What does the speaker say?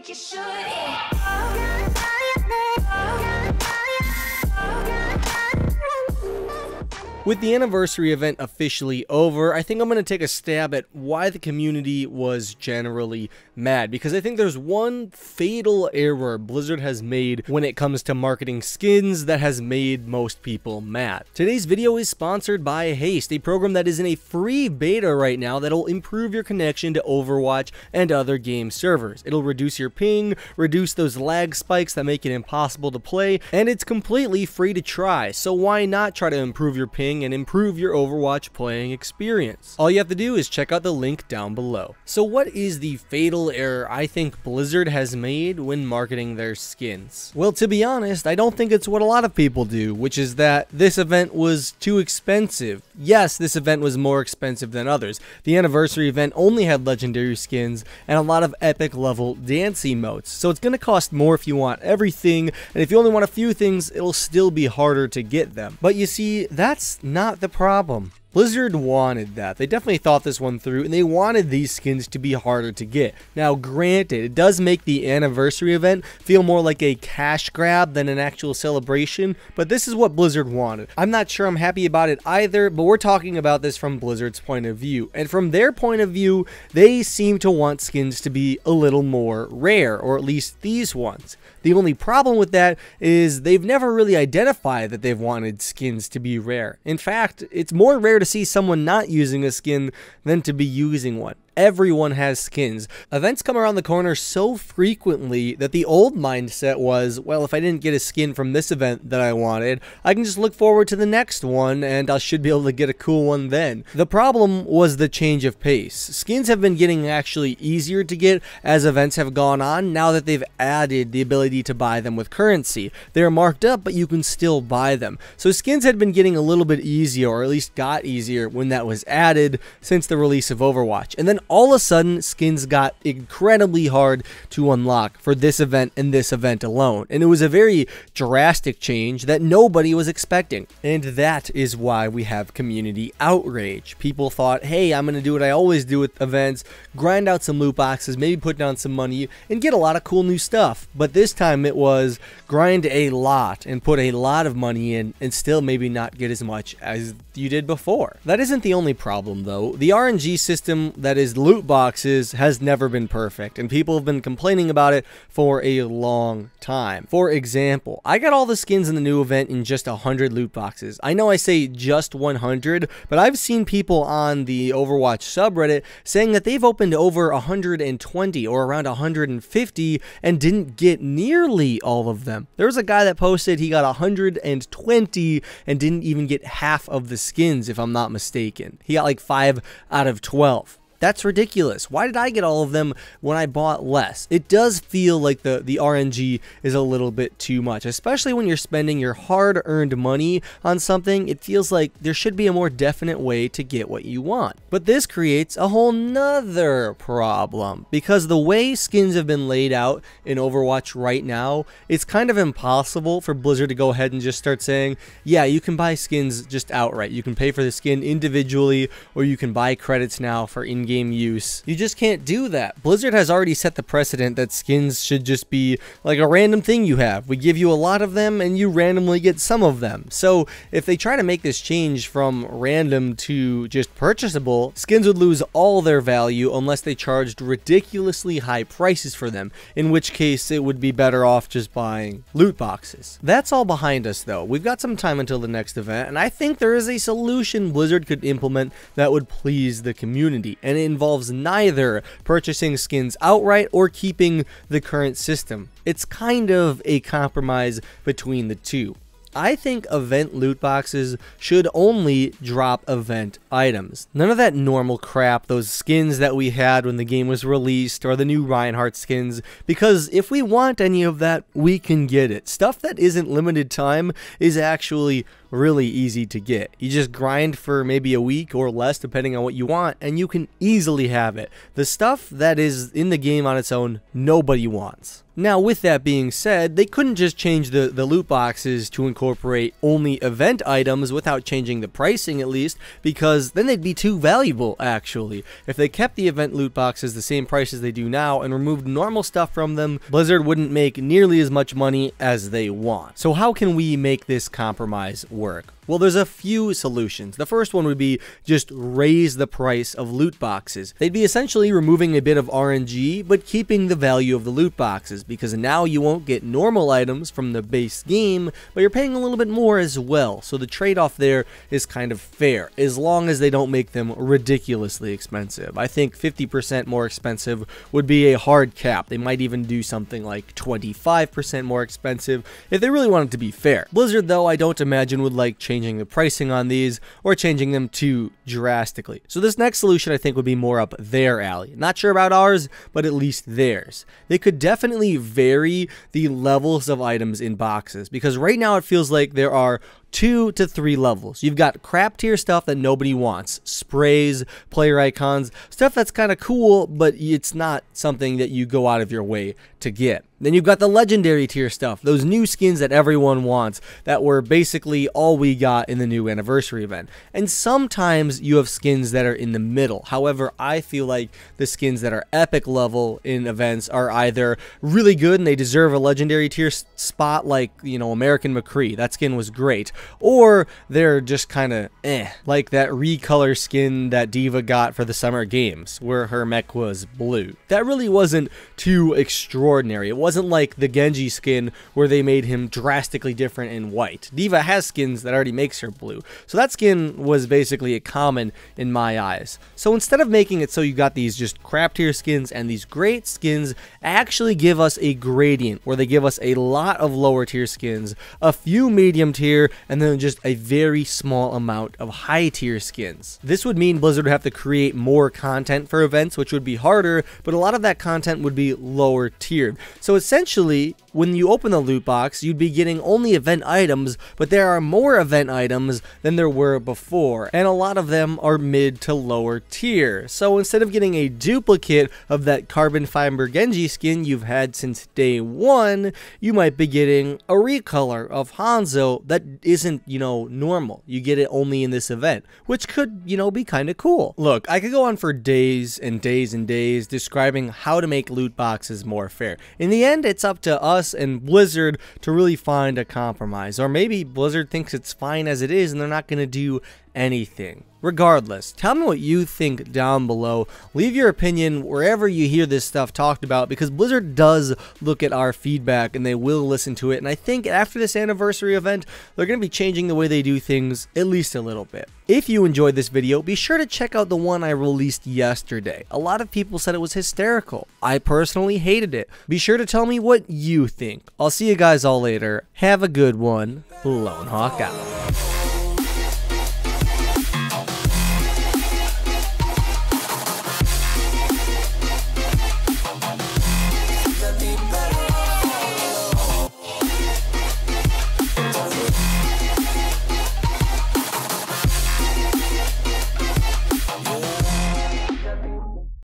think you should. With the anniversary event officially over, I think I'm going to take a stab at why the community was generally mad, because I think there's one fatal error Blizzard has made when it comes to marketing skins that has made most people mad. Today's video is sponsored by Haste, a program that is in a free beta right now that'll improve your connection to Overwatch and other game servers. It'll reduce your ping, reduce those lag spikes that make it impossible to play, and it's completely free to try, so why not try to improve your ping and improve your Overwatch playing experience? All you have to do is check out the link down below. So what is the fatal error I think Blizzard has made when marketing their skins? Well, to be honest, I don't think it's what a lot of people do, which is that this event was too expensive. Yes, this event was more expensive than others. The anniversary event only had legendary skins and a lot of epic level dance emotes, so it's going to cost more if you want everything, and if you only want a few things, it'll still be harder to get them. But you see, that's not the problem. Blizzard wanted that. They definitely thought this one through, and they wanted these skins to be harder to get. Now, granted, it does make the anniversary event feel more like a cash grab than an actual celebration, but this is what Blizzard wanted. I'm not sure I'm happy about it either, but we're talking about this from Blizzard's point of view. And from their point of view, they seem to want skins to be a little more rare, or at least these ones. The only problem with that is they've never really identified that they've wanted skins to be rare. In fact, it's more rare to see someone not using a skin than to be using one. Everyone has skins. Events come around the corner so frequently that the old mindset was, well, if I didn't get a skin from this event that I wanted, I can just look forward to the next one and I should be able to get a cool one then. The problem was the change of pace. Skins have been getting actually easier to get as events have gone on now that they've added the ability to buy them with currency. They're marked up, but you can still buy them. So skins had been getting a little bit easier, or at least got easier when that was added since the release of Overwatch. And then all of a sudden, skins got incredibly hard to unlock for this event and this event alone. And it was a very drastic change that nobody was expecting. And that is why we have community outrage. People thought, hey, I'm going to do what I always do with events, grind out some loot boxes, maybe put down some money, and get a lot of cool new stuff. But this time it was grind a lot and put a lot of money in and still maybe not get as much as you did before. That isn't the only problem though. The RNG system that is loot boxes has never been perfect, and people have been complaining about it for a long time. For example, I got all the skins in the new event in just 100 loot boxes. I know I say just 100, but I've seen people on the Overwatch subreddit saying that they've opened over 120 or around 150 and didn't get nearly all of them. There was a guy that posted he got 120 and didn't even get half of the skins, if I'm not mistaken. He got like 5 out of 12. That's ridiculous. Why did I get all of them when I bought less? It does feel like the RNG is a little bit too much, especially when you're spending your hard-earned money on something. It feels like there should be a more definite way to get what you want. But this creates a whole nother problem, because the way skins have been laid out in Overwatch right now, it's kind of impossible for Blizzard to go ahead and just start saying, yeah, you can buy skins just outright. You can pay for the skin individually, or you can buy credits now for in-game use. You just can't do that. Blizzard has already set the precedent that skins should just be like a random thing you have. We give you a lot of them and you randomly get some of them. So if they try to make this change from random to just purchasable, skins would lose all their value unless they charged ridiculously high prices for them, in which case it would be better off just buying loot boxes. That's all behind us though. We've got some time until the next event, and I think there is a solution Blizzard could implement that would please the community, and it involves neither purchasing skins outright or keeping the current system. It's kind of a compromise between the two. I think event loot boxes should only drop event items. None of that normal crap, those skins that we had when the game was released, or the new Reinhardt skins, because if we want any of that, we can get it. Stuff that isn't limited time is actually really easy to get. You just grind for maybe a week or less depending on what you want, and you can easily have it. The stuff that is in the game on its own, nobody wants. Now, with that being said, they couldn't just change the loot boxes to incorporate only event items without changing the pricing at least, because then they'd be too valuable, actually. If they kept the event loot boxes the same price as they do now and removed normal stuff from them, Blizzard wouldn't make nearly as much money as they want. So how can we make this compromise work? Well, there's a few solutions. The first one would be just raise the price of loot boxes. They'd be essentially removing a bit of RNG, but keeping the value of the loot boxes, because now you won't get normal items from the base game, but you're paying a little bit more as well. So the trade-off there is kind of fair, as long as they don't make them ridiculously expensive. I think 50% more expensive would be a hard cap. They might even do something like 25% more expensive if they really want it to be fair. Blizzard, though, I don't imagine would like changing the pricing on these or changing them too drastically. So this next solution I think would be more up their alley. Not sure about ours, but at least theirs. They could definitely vary the levels of items in boxes, because right now it feels like there are 2 to 3 levels. You've got crap tier stuff that nobody wants, sprays, player icons, stuff that's kind of cool, but it's not something that you go out of your way to get. Then you've got the legendary tier stuff, those new skins that everyone wants, that were basically all we got in the new anniversary event. And sometimes you have skins that are in the middle. However, I feel like the skins that are epic level in events are either really good and they deserve a legendary tier spot, like, you know, American McCree. That skin was great. Or they're just kind of like that recolor skin that D.Va got for the Summer Games, where her mech was blue. That really wasn't too extraordinary. It wasn't like the Genji skin where they made him drastically different in white. D.Va has skins that already makes her blue. So that skin was basically a common in my eyes. So instead of making it so you got these just crap tier skins and these great skins, actually give us a gradient where they give us a lot of lower tier skins, a few medium tier, and then just a very small amount of high tier skins. This would mean Blizzard would have to create more content for events, which would be harder, but a lot of that content would be lower tiered. So essentially, when you open the loot box, you'd be getting only event items, but there are more event items than there were before, and a lot of them are mid to lower tier. So instead of getting a duplicate of that carbon fiber Genji skin you've had since day one, you might be getting a recolor of Hanzo that isn't, you know, normal. You get it only in this event, which could, you know, be kind of cool. Look, I could go on for days and days and days describing how to make loot boxes more fair. In the end, it's up to us and Blizzard to really find a compromise, or maybe Blizzard thinks it's fine as it is and they're not going to do anything. Regardless, tell me what you think down below. Leave your opinion wherever you hear this stuff talked about, because Blizzard does look at our feedback and they will listen to it, and I think after this anniversary event they're going to be changing the way they do things at least a little bit. If you enjoyed this video, be sure to check out the one I released yesterday. A lot of people said it was hysterical. I personally hated it. Be sure to tell me what you think. I'll see you guys all later. Have a good one. Lone Hawk out.